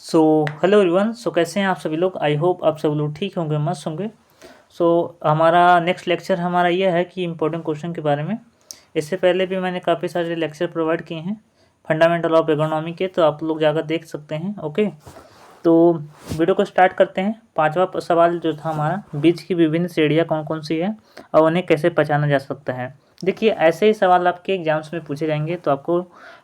So hello everyone. कैसे हैं आप सभी लोग। आई होप आप सब लोग ठीक होंगे, मस्त होंगे। हमारा नेक्स्ट लेक्चर हमारा ये है कि इम्पोर्टेंट क्वेश्चन के बारे में। इससे पहले भी मैंने काफ़ी सारे लेक्चर प्रोवाइड किए हैं फंडामेंटल ऑफ इकोनॉमी के, तो आप लोग जाकर देख सकते हैं। ओके, तो वीडियो को स्टार्ट करते हैं। पांचवा सवाल जो था हमारा, बीज की विभिन्न श्रेणियाँ कौन कौन सी है और उन्हें कैसे पहचाना जा सकता है। देखिए, ऐसे ही सवाल आपके एग्जाम्स में पूछे जाएंगे, तो आपको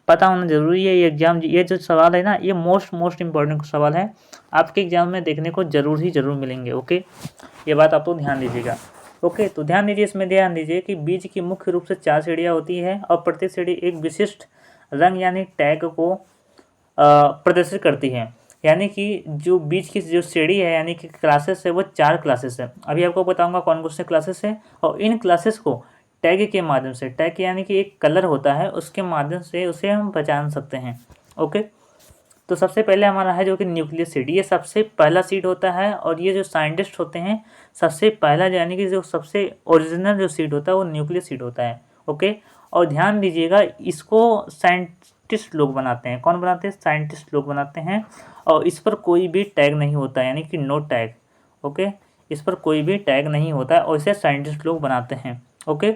पता होना जरूरी है। ये जो सवाल है ना, ये मोस्ट इम्पॉर्टेंट सवाल है, आपके एग्जाम में देखने को जरूर मिलेंगे। ओके, ये बात आप लोग ध्यान दीजिएगा। ओके, तो ध्यान दीजिए, इसमें ध्यान दीजिए कि बीज की मुख्य रूप से 4 श्रेणियाँ होती है और प्रत्येक श्रेणी एक विशिष्ट रंग यानी टैग को प्रदर्शित करती है। यानी कि जो बीज की जो श्रेणी है यानी कि क्लासेस है, वो 4 क्लासेस है। अभी आपको बताऊंगा कौन कौन से क्लासेस है, और इन क्लासेस को टैग के माध्यम से, टैग यानी कि एक कलर होता है, उसके माध्यम से उसे हम पहचान सकते हैं। ओके, तो सबसे पहले हमारा है जो कि न्यूक्लियस सीड। ये सबसे पहला सीड होता है, और ये जो साइंटिस्ट होते हैं सबसे पहला यानी कि जो सबसे ओरिजिनल जो सीड होता है वो न्यूक्लियस सीड होता है। ओके, और ध्यान दीजिएगा, इसको साइंटिस्ट लोग बनाते हैं। कौन बनाते हैं? साइंटिस्ट लोग बनाते हैं। और इस पर कोई भी टैग नहीं होता है, यानी कि नो टैग। ओके, इस पर कोई भी टैग नहीं होता है और इसे साइंटिस्ट लोग बनाते हैं। ओके,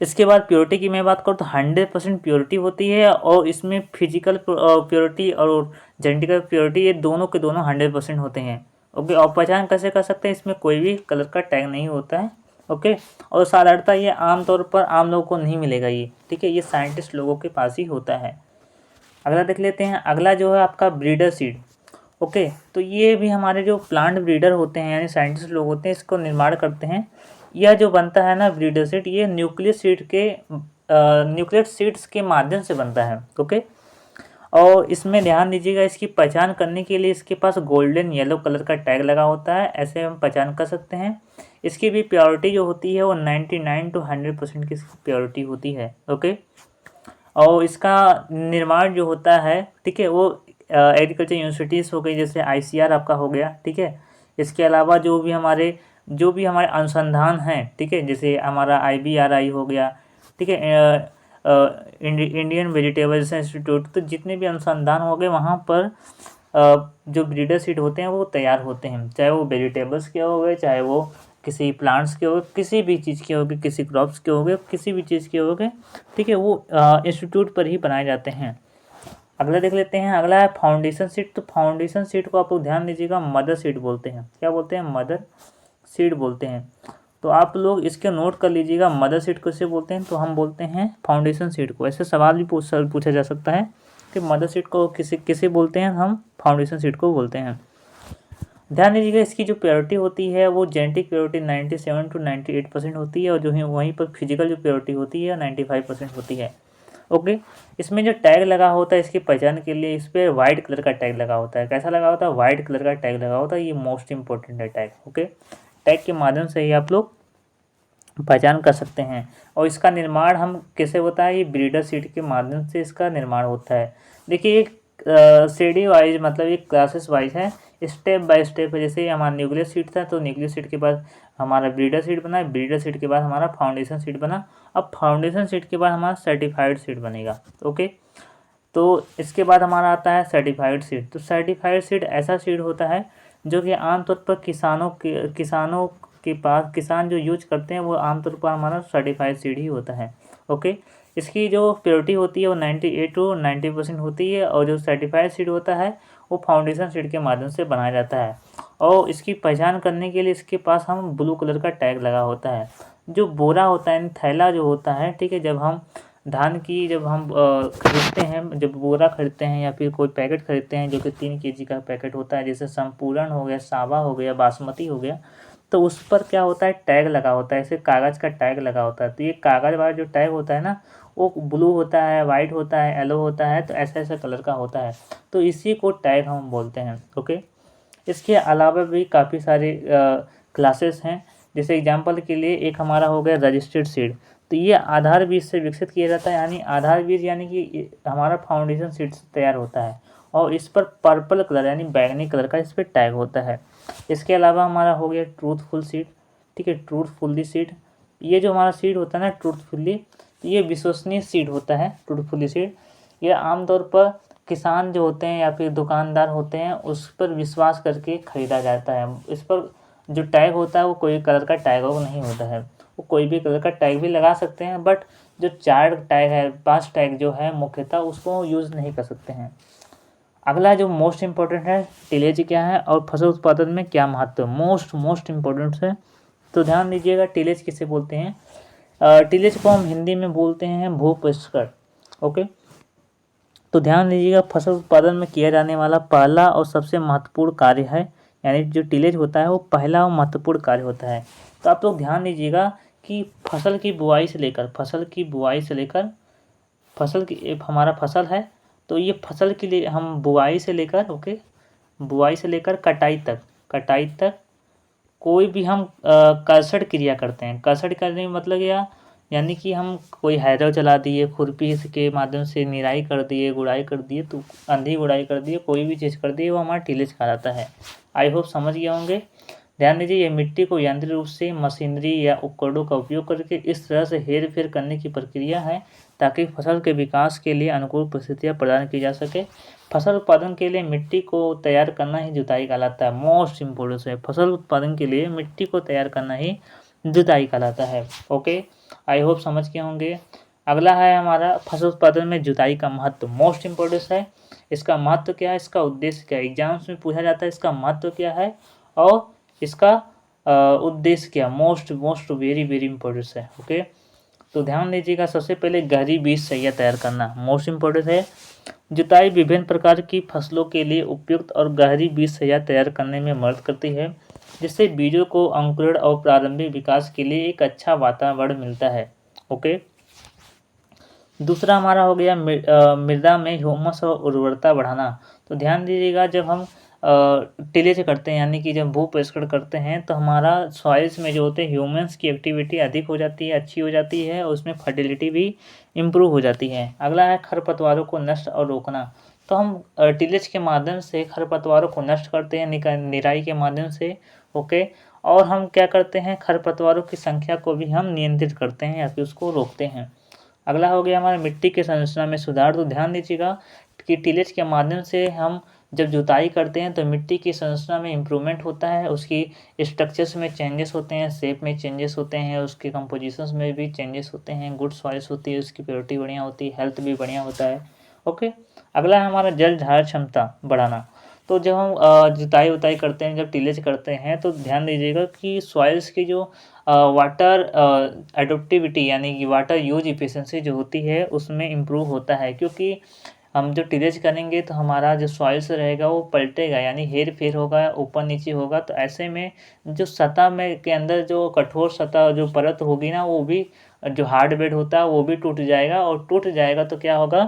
इसके बाद प्योरिटी की मैं बात करूँ तो 100% प्योरिटी होती है, और इसमें फिजिकल प्योरिटी और जेनेटिकल प्योरिटी, ये दोनों के दोनों 100% होते हैं। ओके, और पहचान कैसे कर सकते हैं? इसमें कोई भी कलर का टैग नहीं होता है। ओके, और साधारणतः ये आमतौर पर आम लोगों को नहीं मिलेगा ये, ठीक है, ये साइंटिस्ट लोगों के पास ही होता है। अगला देख लेते हैं। अगला जो है आपका ब्रीडर सीड। ओके, तो ये भी हमारे जो प्लांट ब्रीडर होते हैं यानी साइंटिस्ट लोग होते हैं, इसको निर्माण करते हैं। यह जो बनता है ना ब्रीडर सीड, ये न्यूक्लियस सीड्स के माध्यम से बनता है। ओके, और इसमें ध्यान दीजिएगा, इसकी पहचान करने के लिए इसके पास गोल्डन येलो कलर का टैग लगा होता है, ऐसे हम पहचान कर सकते हैं। इसकी भी प्योरिटी जो होती है वो 99 to 100% की प्योरिटी होती है। ओके, और इसका निर्माण जो होता है, ठीक है, वो एग्रीकल्चर यूनिवर्सिटीज़ हो गई, जैसे ICR आपका हो गया, ठीक है। इसके अलावा जो भी हमारे अनुसंधान हैं, ठीक है, जैसे हमारा IBRI हो गया, ठीक है, इंडियन वेजिटेबल्स इंस्टीट्यूट, तो जितने भी अनुसंधान हो गए वहाँ पर जो ब्रीडर सीड होते हैं वो तैयार होते हैं, चाहे वो वेजिटेबल्स के हो गए, चाहे वो किसी प्लांट्स के हो गए, किसी भी चीज़ के हो गए, किसी क्रॉप्स के हो गए, किसी भी चीज़ के हो गए, ठीक है, वो इंस्टीट्यूट पर ही बनाए जाते हैं। अगला देख लेते हैं। अगला है फाउंडेशन सीड। तो फाउंडेशन सीड को आप लोग ध्यान दीजिएगा, मदर सीड बोलते हैं। क्या बोलते हैं? मदर सीड बोलते हैं। तो आप लोग इसके नोट कर लीजिएगा, मदर सीड किसे बोलते हैं, तो हम बोलते हैं फाउंडेशन सीड को। ऐसे सवाल भी पूछा जा सकता है कि मदर सीड को किसे बोलते हैं, हम फाउंडेशन सीड को बोलते हैं। ध्यान दीजिएगा, इसकी जो प्योरिटी होती है वो जेनेटिक प्योरिटी 97 to 98% होती है, और जो है वहीं पर फिजिकल जो प्योरिटी होती है 95% होती है। ओके, इसमें जो टैग लगा होता है इसकी पहचान के लिए, इस पर वाइट कलर का टैग लगा होता है। कैसा लगा होता है? वाइट कलर का टैग लगा होता है। ये मोस्ट इंपॉर्टेंट है टैग। ओके, टैग के माध्यम से ही आप लोग पहचान कर सकते हैं। और इसका निर्माण हम कैसे होता है? ये ब्रीडर सीड के माध्यम से इसका निर्माण होता है। देखिए, एक सीडी वाइज मतलब एक क्लासेस वाइज है, स्टेप बाय स्टेप है। जैसे हमारा न्यूक्लियस सीड था, तो न्यूक्लियस सीड के बाद हमारा ब्रीडर सीड बना, ब्रीडर सीड के बाद हमारा फाउंडेशन सीड बना, अब फाउंडेशन सीड के बाद हमारा सर्टिफाइड सीड बनेगा। ओके, तो इसके बाद हमारा आता है सर्टिफाइड सीड। तो सर्टिफाइड सीड ऐसा सीड होता है जो कि आमतौर पर किसानों के पास, किसान जो यूज करते हैं वो आमतौर पर हमारा सर्टिफाइड सीड ही होता है। ओके, इसकी जो प्योरिटी होती है वो 98 to 90% होती है, और जो सर्टिफाइड सीड होता है वो फाउंडेशन सीड के माध्यम से बनाया जाता है। और इसकी पहचान करने के लिए इसके पास हम ब्लू कलर का टैग लगा होता है। जो बोरा होता है, थैला जो होता है, ठीक है, जब हम धान की खरीदते हैं, जब बोरा खरीदते हैं या फिर कोई पैकेट खरीदते हैं जो कि 3 kg का पैकेट होता है, जैसे संपूर्ण हो गया, सावा हो गया, बासमती हो गया, तो उस पर क्या होता है? टैग लगा होता है, ऐसे कागज़ का टैग लगा होता है। तो ये कागज़ वाला जो टैग होता है ना, वो ब्लू होता है, वाइट होता है, येलो होता है, तो ऐसा ऐसा कलर का होता है, तो इसी को टैग हम बोलते हैं। ओके, इसके अलावा भी काफ़ी सारे क्लासेस हैं। जैसे एग्जांपल के लिए एक हमारा हो गया रजिस्टर्ड सीड। तो ये आधार बीज से विकसित किया जाता है, यानी आधार बीज यानी कि हमारा फाउंडेशन सीड से तैयार होता है, और इस पर पर्पल कलर यानी बैंगनी कलर का इस पर टैग होता है। इसके अलावा हमारा हो गया ट्रूथफुल सीड। ठीक है, ट्रूथफुली सीड, ये जो हमारा सीड होता है ना ट्रूथफुली, ये विश्वसनीय सीड होता है। ट्रूथफुली सीड ये आमतौर पर किसान जो होते हैं या फिर दुकानदार होते हैं उस पर विश्वास करके ख़रीदा जाता है। इस पर जो टैग होता है वो कोई कलर का टैग वो नहीं होता है, वो कोई भी कलर का टैग भी लगा सकते हैं, बट जो 4 टैग है, 5 टैग जो है मुख्यतः उसको यूज़ नहीं कर सकते हैं। अगला जो मोस्ट इम्पोर्टेंट है, टिलेज क्या है और फसल उत्पादन में क्या महत्व है, मोस्ट इम्पोर्टेंट है। तो ध्यान दीजिएगा, टिलेज किसे बोलते हैं। टिलेज को हम हिंदी में बोलते हैं भूपृष्ठकर। ओके, तो ध्यान दीजिएगा, फसल उत्पादन में किया जाने वाला पहला और सबसे महत्वपूर्ण कार्य है, यानी जो टिलेज होता है वो पहला और महत्वपूर्ण कार्य होता है। तो आप लोग ध्यान दीजिएगा कि फसल की बुआई से लेकर फसल की हमारा फसल है, तो ये फसल के लिए हम बुआई से लेकर कटाई तक कोई भी हम कर्षण क्रिया करते हैं। कर्षण करने में मतलब यानी कि हम कोई हैरो चला दिए, खुरपी के माध्यम से निराई कर दिए, गुड़ाई कर दिए, तो अंधी गुड़ाई कर दिए, कोई भी चीज़ कर दिए, वो हमारा टिलेज कहलाता है। आई होप समझ गए होंगे। ध्यान दीजिए, ये मिट्टी को यांत्रिक रूप से मशीनरी या उपकरणों का उपयोग करके इस तरह से हेर फेर करने की प्रक्रिया है ताकि फसल के विकास के लिए अनुकूल परिस्थितियाँ प्रदान की जा सके। फसल उत्पादन के लिए मिट्टी को तैयार करना ही जुताई कहलाता है। मोस्ट इम्पोर्टेंट है, फसल उत्पादन के लिए मिट्टी को तैयार करना ही जुताई कहलाता है। ओके, आई होप समझ गए होंगे। अगला है हमारा फसल उत्पादन में जुताई का महत्व, मोस्ट इम्पोर्टेंट है। इसका महत्व क्या है, इसका उद्देश्य क्या है, एग्जाम्स में पूछा जाता है इसका महत्व क्या है और इसका उद्देश्य क्या, मोस्ट वेरी इम्पोर्टेंट है। ओके, तो ध्यान दीजिएगा, सबसे पहले गहरी बीज सैया तैयार करना मोस्ट इम्पोर्टेंट है। जुताई विभिन्न प्रकार की फसलों के लिए उपयुक्त और गहरी बीज सैया तैयार करने में मदद करती है, जिससे बीजों को अंकुरण और प्रारंभिक विकास के लिए एक अच्छा वातावरण मिलता है। ओके, दूसरा हमारा हो गया मृदा में ह्यूमस और उर्वरता बढ़ाना। तो ध्यान दीजिएगा, जब हम टिलेज करते हैं यानी कि जब भूपरिष्करण करते हैं तो हमारा सॉइल्स में जो होते हैं ह्यूमन्स की एक्टिविटी अधिक हो जाती है, अच्छी हो जाती है, और उसमें फर्टिलिटी भी इम्प्रूव हो जाती है। अगला है खरपतवारों को नष्ट और रोकना। तो हम टिलेज के माध्यम से खरपतवारों को नष्ट करते हैं निराई के माध्यम से। ओके, और हम क्या करते हैं, खरपतवारों की संख्या को भी हम नियंत्रित करते हैं या फिर उसको रोकते हैं। अगला हो गया हमारा मिट्टी की संरचना में सुधार। तो ध्यान दीजिएगा कि टिलेज के माध्यम से हम जब जुताई करते हैं तो मिट्टी की संरचना में इम्प्रूवमेंट होता है, उसकी स्ट्रक्चर्स में चेंजेस होते हैं, शेप में चेंजेस होते हैं, उसके कंपोजिशंस में भी चेंजेस होते हैं, गुड सॉइल्स होती है, उसकी प्योरिटी बढ़िया होती है, हेल्थ भी बढ़िया होता है। ओके, अगला है हमारा जल धारण क्षमता बढ़ाना। तो जब हम जुताई करते हैं, जब टिलेज करते हैं, तो ध्यान दीजिएगा कि सॉइल्स की जो वाटर एडोप्टिविटी यानी कि वाटर यूज इफिशिएंसी जो होती है उसमें इम्प्रूव होता है, क्योंकि हम जो टिलेज करेंगे तो हमारा जो सॉइल्स रहेगा वो पलटेगा, यानी हेर फेर होगा, ऊपर नीचे होगा। तो ऐसे में जो सतह में के अंदर जो कठोर सतह जो परत होगी ना, वो भी जो हार्ड बेड होता है वो भी टूट जाएगा, और टूट जाएगा तो क्या होगा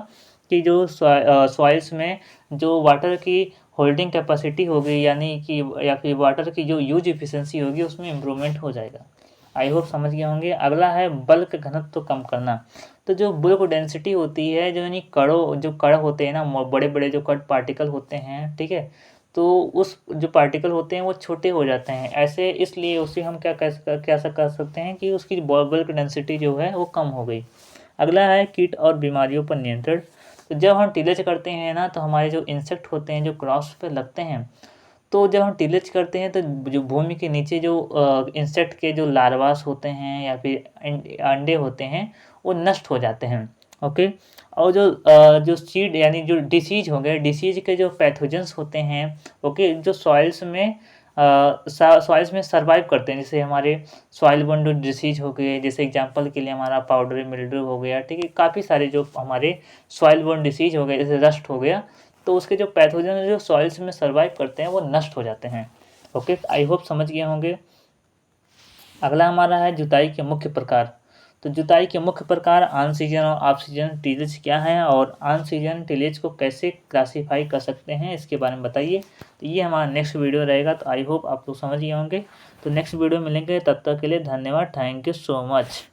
कि जो सॉइल्स में जो वाटर की होल्डिंग कैपेसिटी होगी यानी कि या फिर वाटर की जो यूज इफिशिएंसी होगी उसमें इम्प्रूवमेंट हो जाएगा। आई होप समझ गए होंगे। अगला है बल्क घनत्व तो कम करना। तो जो बल्क डेंसिटी होती है, जो यानी कण होते हैं ना, बड़े बड़े जो कण पार्टिकल होते हैं, ठीक है, तो उस जो पार्टिकल होते हैं वो छोटे हो जाते हैं ऐसे, इसलिए उसे हम क्या कर सकते हैं कि उसकी बल्क डेंसिटी जो है वो कम हो गई। अगला है कीट और बीमारियों पर नियंत्रण। तो जब हम टिलेज करते हैं ना, तो हमारे जो इंसेक्ट होते हैं जो क्रॉस पे लगते हैं, तो जब हम टिलेज करते हैं तो जो भूमि के नीचे जो इंसेक्ट के जो लार्वास होते हैं या फिर अंडे होते हैं वो नष्ट हो जाते हैं। ओके, और जो सीड यानी जो डिसीज हो गए, डिसीज के जो पैथोजेंस होते हैं, ओके, जो सॉइल्स में सर्वाइव करते हैं, जैसे हमारे सॉइल बोर्न डिसीज हो गए, जैसे एग्जांपल के लिए हमारा पाउडरी मिल्ड्यू हो गया, ठीक है, काफ़ी सारे जो हमारे सॉइल बोर्न डिसीज हो गए, जैसे रस्ट हो गया, तो उसके जो पैथोजन जो सॉइल्स में सर्वाइव करते हैं वो नष्ट हो जाते हैं। ओके, आई होप समझ गए होंगे। अगला हमारा है जुताई के मुख्य प्रकार। तो जुताई के मुख्य प्रकार ऑन सीजन और ऑफ सीजन टिलेज क्या है और ऑन सीजन टिलेज को कैसे क्लासीफाई कर सकते हैं, इसके बारे में बताइए। तो ये हमारा नेक्स्ट वीडियो रहेगा। तो आई होप आप लोग समझ गए होंगे। तो नेक्स्ट वीडियो मिलेंगे, तब तक के लिए धन्यवाद, थैंक यू सो मच।